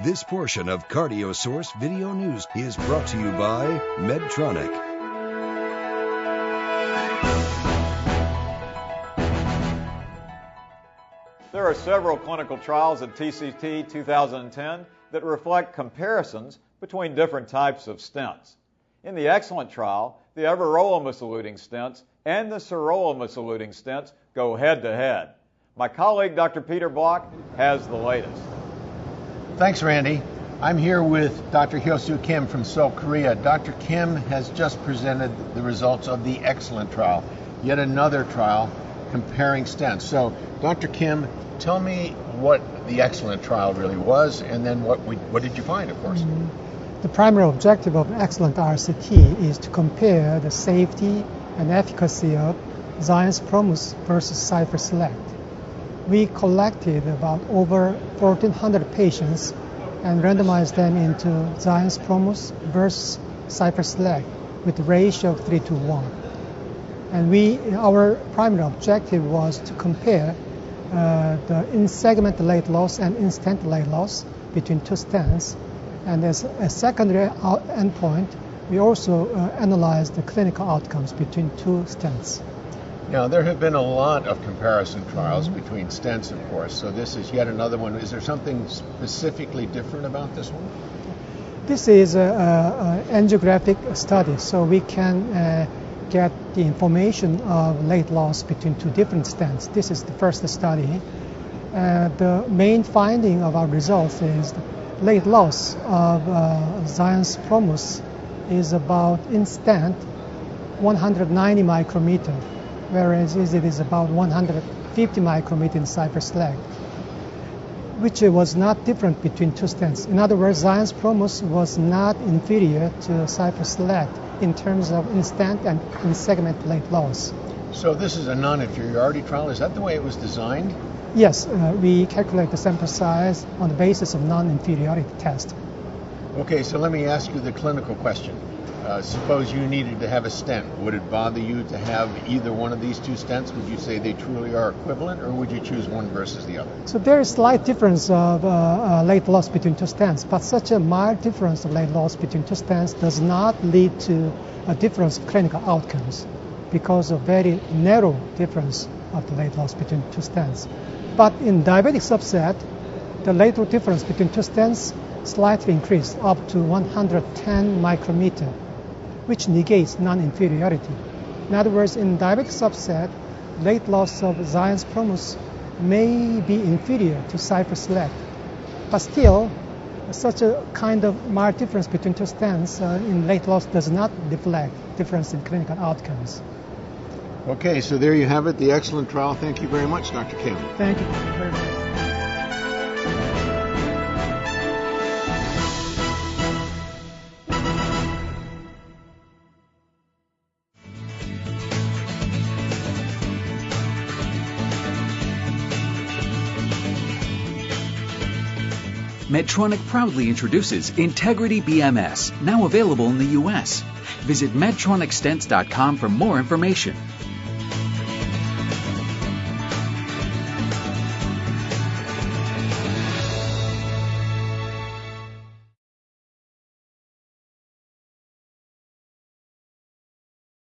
This portion of CardioSource Video News is brought to you by Medtronic. There are several clinical trials at TCT 2010 that reflect comparisons between different types of stents. In the Excellent trial, the everolimus-eluting stents and the sirolimus-eluting stents go head-to-head. My colleague, Dr. Peter Block, has the latest. Thanks, Randy. I'm here with Dr. Hyo-Soo Kim from Seoul, Korea. Dr. Kim has just presented the results of the Excellent trial, yet another trial comparing stents. So, Dr. Kim, tell me what the Excellent trial really was, and then what did you find, of course? The primary objective of Excellent RCT is to compare the safety and efficacy of Xience Promus versus Cypher Select. We collected about over 1,400 patients and randomized them into Xience Promus versus Cypher Select with a ratio of 3:1. And our primary objective was to compare the in-segment late loss and in-stent late loss between two stents. And as a secondary endpoint, we also analyzed the clinical outcomes between two stents. Now, there have been a lot of comparison trials between stents, of course, so this is yet another one. Is there something specifically different about this one? This is an angiographic study, so we can get the information of late loss between two different stents. This is the first study. The main finding of our results is late loss of Xience Promus is about in stent 190 micrometer, whereas it is about 150 micrometer in Cypher Select, which was not different between two stents. In other words, Xience Promus was not inferior to Cypher Select in terms of in-stent and in-segment late loss. So this is a non-inferiority trial. Is that the way it was designed? Yes, we calculate the sample size on the basis of non-inferiority test. Okay, so let me ask you the clinical question. Suppose you needed to have a stent. Would it bother you to have either one of these two stents? Would you say they truly are equivalent, or would you choose one versus the other? So there is slight difference of late loss between two stents, but such a mild difference of late loss between two stents does not lead to a difference of clinical outcomes because of very narrow difference of the late loss between two stents. But in diabetic subset, the late loss difference between two stents slightly increased up to 110 micrometer, which negates non-inferiority. In other words, in diabetic subset, late loss of Xience Promus may be inferior to Cypher Select, but still, such a kind of mild difference between two stents in late loss does not reflect difference in clinical outcomes. Okay, so there you have it, the Excellent trial. Thank you very much, Dr. Kim. Thank you very much. Medtronic proudly introduces Integrity BMS, now available in the U.S. Visit MedtronicStents.com for more information.